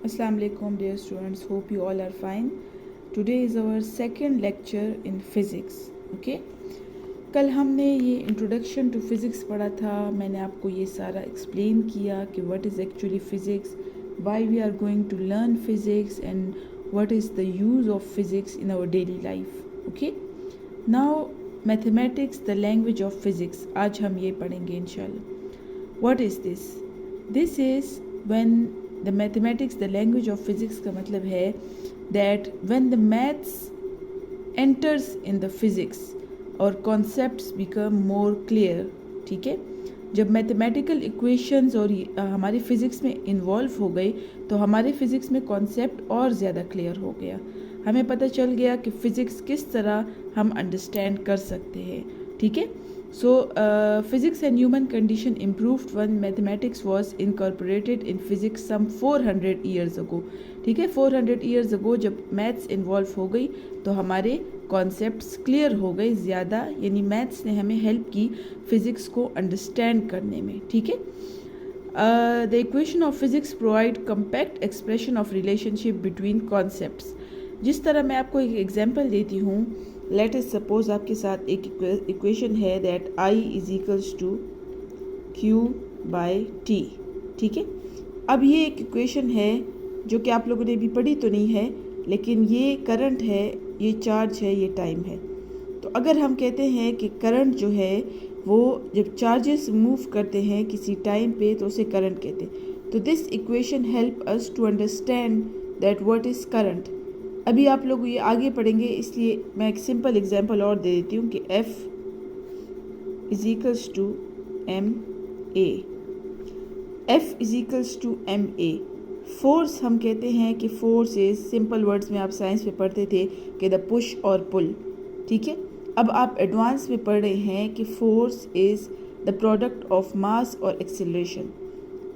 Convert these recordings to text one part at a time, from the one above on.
Assalamu alaikum dear students, hope you all are fine. Today is our second lecture in physics. Okay, कल हमने ये introduction to physics पढ़ा था. मैंने आपको ये सारा एक्सप्लेन किया कि what is actually physics, why we are going to learn physics and what is the use of physics in our daily life. Okay, now mathematics the language of physics. आज हम ये पढ़ेंगे इंशाल्लाह. What is this? This is when the mathematics the language of physics का मतलब है that when the maths enters in the physics और concepts become more clear. ठीक है, जब मैथमेटिकल इक्वेशंस और हमारी फ़िज़िक्स में इन्वॉल्व हो गई तो हमारे फ़िज़िक्स में कॉन्सेप्ट और ज़्यादा क्लियर हो गया. हमें पता चल गया कि फ़िज़िक्स किस तरह हम अंडरस्टैंड कर सकते हैं. ठीक है, so physics and human condition improved when mathematics was incorporated in physics some 400 years ago. ठीक है, 400 years ago जब मैथ्स इन्वॉल्व हो गई तो हमारे कॉन्सेप्ट्स क्लियर हो गए ज़्यादा, यानी मैथ्स ने हमें हेल्प की फिज़िक्स को अंडरस्टैंड करने में. ठीक है, the equation of physics provide compact expression of relationship between concepts. जिस तरह मैं आपको एक एग्जांपल देती हूँ, लेट अस सपोज आपके साथ एक इक्वेशन है that I is equals to Q by T. ठीक है, अब ये एक इक्वेशन है जो कि आप लोगों ने भी पढ़ी तो नहीं है, लेकिन ये करंट है, ये चार्ज है, ये टाइम है. तो अगर हम कहते हैं कि करंट जो है वो जब चार्जेस मूव करते हैं किसी टाइम पे तो उसे करंट कहते हैं. तो this equation help us to understand that what is current. अभी आप लोग ये आगे पढ़ेंगे, इसलिए मैं एक सिंपल एग्जांपल और दे देती हूँ कि F is equals to M A. F is equals to M A. Force हम कहते हैं कि फोर्स इज, सिंपल वर्ड्स में आप साइंस में पढ़ते थे कि द पुश और पुल. ठीक है, अब आप एडवांस में पढ़ रहे हैं कि force is the product of mass और एक्सेलरेशन.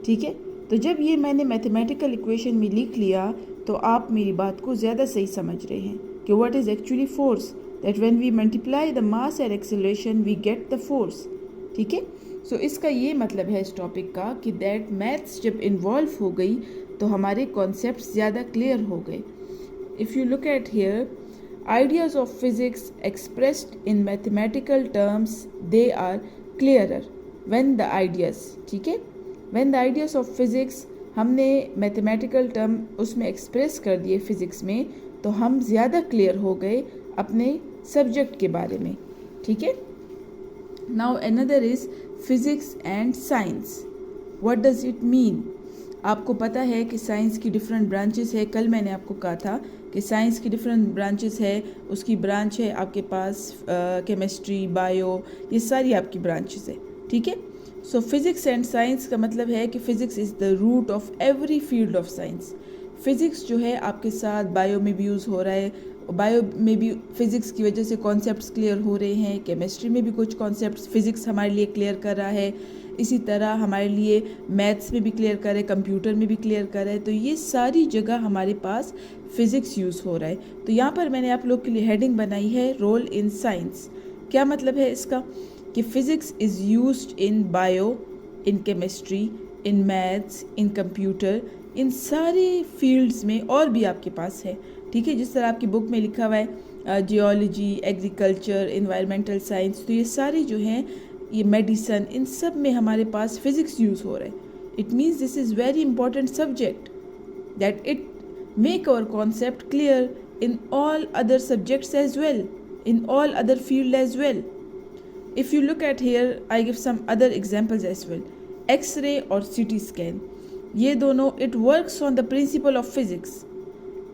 ठीक है, तो जब ये मैंने मैथमेटिकल इक्वेशन में लिख लिया तो आप मेरी बात को ज़्यादा सही समझ रहे हैं कि what is actually force, that when we multiply the mass and acceleration we get the force. ठीक है, सो इसका ये मतलब है इस टॉपिक का कि दैट मैथ्स जब इन्वॉल्व हो गई तो हमारे कॉन्सेप्ट ज़्यादा क्लियर हो गए. If you look at here, ideas of physics expressed in mathematical terms, they are clearer when the ideas. ठीक है, when the ideas of physics हमने मैथमेटिकल टर्म उसमें एक्सप्रेस कर दिए फिज़िक्स में तो हम ज़्यादा क्लियर हो गए अपने सब्जेक्ट के बारे में. ठीक है, now another is physics and science. What does it mean? आपको पता है कि साइंस की डिफरेंट ब्रांचेस है. कल मैंने आपको कहा था कि साइंस की डिफरेंट ब्रांचेस है. उसकी ब्रांच है आपके पास केमिस्ट्री, बायो, ये सारी आपकी ब्रांचेस है. ठीक है, सो फिज़िक्स एंड साइंस का मतलब है कि physics is the root of every field of science. Physics जो है आपके साथ बायो में भी यूज़ हो रहा है, बायो में भी फ़िज़िक्स की वजह से कॉन्सेप्ट्स क्लियर हो रहे हैं, केमिस्ट्री में भी कुछ कॉन्सेप्ट्स फ़िज़िक्स हमारे लिए क्लियर कर रहा है, इसी तरह हमारे लिए मैथ्स में भी क्लियर कर रहा है, कंप्यूटर में भी क्लियर कर रहा है. तो ये सारी जगह हमारे पास फ़िज़िक्स यूज़ हो रहा है. तो यहाँ पर मैंने आप लोग के लिए हेडिंग बनाई है रोल इन साइंस. क्या मतलब है इसका? कि physics is used in bio, in chemistry, in maths, in computer, in सारे फील्ड्स में और भी आपके पास है. ठीक है, जिस तरह आपकी बुक में लिखा हुआ है जियोलॉजी, एग्रीकल्चर, इन्वायरमेंटल साइंस, तो ये सारी जो हैं, ये मेडिसन, इन सब में हमारे पास फ़िज़िक्स यूज़ हो रहा है. It means this is very important subject that it make our concept clear in all other subjects as well, in all other field as well. If you look at here, I give some other examples as well. X-ray और CT scan, ये दोनों it works on the principle of physics.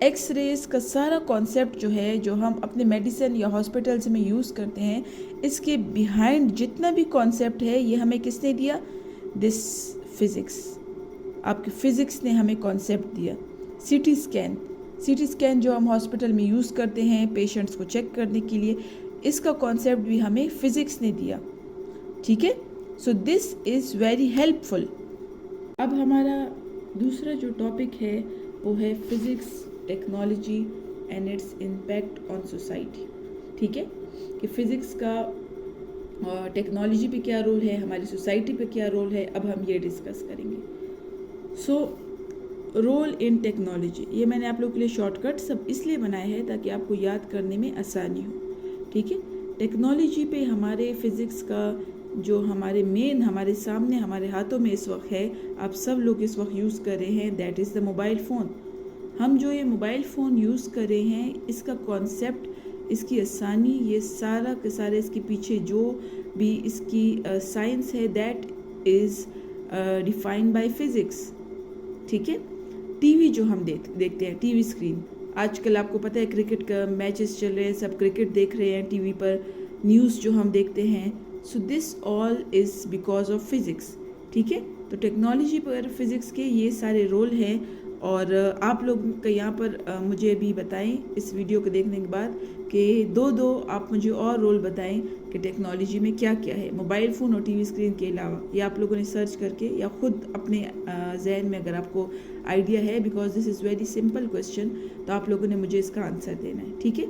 X-rays का सारा concept जो है, जो हम अपने मेडिसिन या हॉस्पिटल्स में यूज़ करते हैं, इसके बिहाइंड जितना भी कॉन्सेप्ट है ये हमें किसने दिया? This physics. आपके फ़िज़िक्स ने हमें कॉन्सेप्ट दिया. सीटी स्कैन जो हम हॉस्पिटल में यूज़ करते हैं पेशेंट्स को चेक करने के लिए, इसका कॉन्सेप्ट भी हमें फ़िज़िक्स ने दिया. ठीक है, so this is very helpful. अब हमारा दूसरा जो टॉपिक है वो है physics, technology and its impact on society. ठीक है, कि फ़िज़िक्स का टेक्नोलॉजी पे क्या रोल है, हमारी सोसाइटी पे क्या रोल है, अब हम ये डिस्कस करेंगे. सो रोल इन टेक्नोलॉजी, ये मैंने आप लोगों के लिए शॉर्टकट सब इसलिए बनाए हैं ताकि आपको याद करने में आसानी हो, ठीक है। टेक्नोलॉजी पे हमारे फिज़िक्स का जो हमारे सामने हमारे हाथों में इस वक्त है, आप सब लोग इस वक्त यूज़ कर रहे हैं, that is the mobile phone. हम जो ये मोबाइल फ़ोन यूज़ कर रहे हैं, इसका कॉन्सेप्ट, इसकी आसानी, ये सारा के सारे इसके पीछे जो भी इसकी साइंस है, that is defined by physics, ठीक है। टीवी जो हम देखते हैं, टीवी स्क्रीन, आजकल आपको पता है क्रिकेट का मैचेस चल रहे हैं, सब क्रिकेट देख रहे हैं टीवी पर, न्यूज़ जो हम देखते हैं, so this all is because of physics, ठीक है। तो टेक्नोलॉजी पर फिज़िक्स के ये सारे रोल हैं, और आप लोग का यहाँ पर मुझे अभी बताएं इस वीडियो को देखने के बाद कि दो आप मुझे और रोल बताएं कि टेक्नोलॉजी में क्या क्या है मोबाइल फ़ोन और टीवी स्क्रीन के अलावा, या आप लोगों ने सर्च करके या ख़ुद अपने जहन में अगर आपको आइडिया है, because this is very simple question, तो आप लोगों ने मुझे इसका आंसर देना है, ठीक है।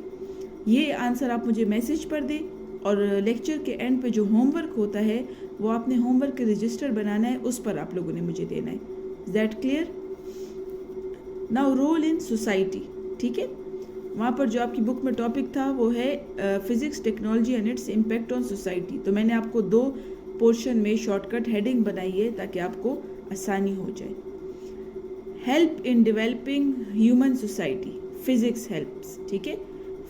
ये आंसर आप मुझे मैसेज पर दें, और लेक्चर के एंड पे जो होमवर्क होता है वो आपने होमवर्क के रजिस्टर बनाना है, उस पर आप लोगों ने मुझे देना है। Is that clear? Now role in society, ठीक है। वहाँ पर जो आपकी बुक में टॉपिक था वो है physics, technology and its impact on society. तो मैंने आपको 2 पोर्शन में शॉर्टकट हेडिंग बनाई है ताकि आपको आसानी हो जाए। Help in developing human society, physics helps, ठीक है।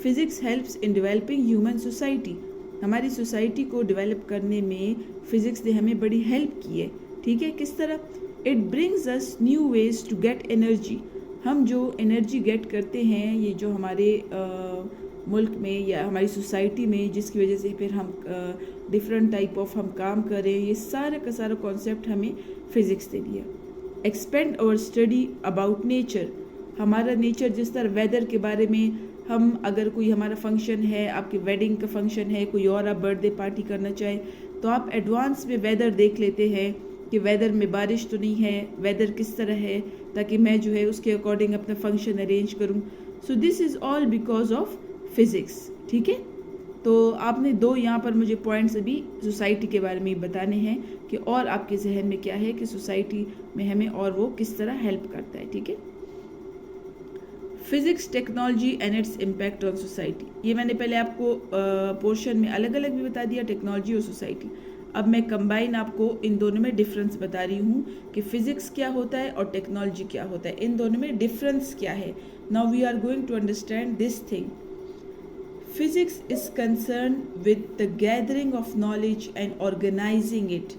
Physics helps in developing human society, हमारी सोसाइटी को डेवलप करने में फ़िज़िक्स ने हमें बड़ी हेल्प की है, ठीक है। किस तरह? It brings us new ways to get energy, हम जो एनर्जी गेट करते हैं, ये जो हमारे मुल्क में या हमारी सोसाइटी में, जिसकी वजह से फिर हम डिफरेंट टाइप ऑफ हम काम करें, ये सारा का सारा कॉन्सेप्ट हमें फ़िज़िक्स ने दिया। Expand our study about nature, हमारा नेचर, जिस तरह वेदर के बारे में, हम अगर कोई हमारा फंक्शन है, आपकी वेडिंग का फंक्शन है, कोई और आप बर्थडे पार्टी करना चाहें, तो आप एडवांस में वेदर देख लेते हैं कि वेदर में बारिश तो नहीं है, वेदर किस तरह है, ताकि मैं जो है उसके अकॉर्डिंग अपना फंक्शन अरेंज करूं। So this is all because of physics, ठीक है। तो आपने 2 यहाँ पर मुझे पॉइंट्स अभी सोसाइटी के बारे में बताने हैं कि और आपके जहन में क्या है कि सोसाइटी में हमें और वो किस तरह हेल्प करता है, ठीक है। Physics, technology and its impact on society, ये मैंने पहले आपको पोर्शन में अलग अलग भी बता दिया, टेक्नोलॉजी और सोसाइटी। अब मैं कंबाइन आपको इन दोनों में डिफरेंस बता रही हूँ कि फ़िज़िक्स क्या होता है और टेक्नोलॉजी क्या होता है, इन दोनों में डिफरेंस क्या है। Now we are going to understand this thing. Physics is concern with the gathering of knowledge and organizing it,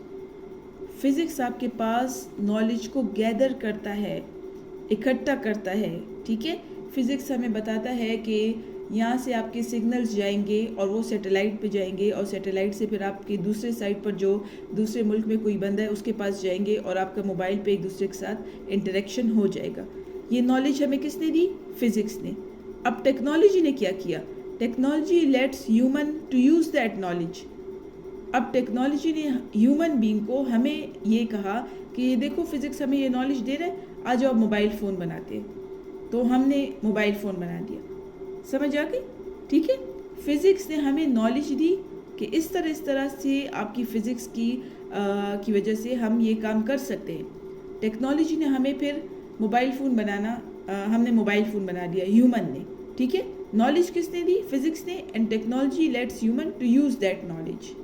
physics आपके पास नॉलेज को गैदर करता है, इकट्ठा करता है, ठीक है। फिज़िक्स हमें बताता है कि यहाँ से आपके सिग्नल्स जाएंगे और वो सैटेलाइट पे जाएंगे, और सैटेलाइट से फिर आपकी दूसरे साइड पर जो दूसरे मुल्क में कोई बंदा है उसके पास जाएंगे, और आपका मोबाइल पे एक दूसरे के साथ इंटरेक्शन हो जाएगा। ये नॉलेज हमें किसने दी? फिज़िक्स ने। अब टेक्नोलॉजी ने क्या किया? Technology lets human to use that knowledge. अब टेक्नोलॉजी ने ह्यूमन बीइंग को हमें ये कहा कि ये देखो फिज़िक्स हमें ये नॉलेज दे रहा है, आ जाओ मोबाइल फ़ोन बनाते हैं। तो हमने मोबाइल फ़ोन बना दिया, समझ आ गई, ठीक है। फिज़िक्स ने हमें नॉलेज दी कि इस तरह से आपकी फ़िज़िक्स की वजह से हम ये काम कर सकते हैं। टेक्नोलॉजी ने हमें फिर मोबाइल फ़ोन हमने मोबाइल फ़ोन बना दिया ह्यूमन ने, ठीक है। नॉलेज किसने दी? फिज़िक्स ने। And technology lets human to use that knowledge,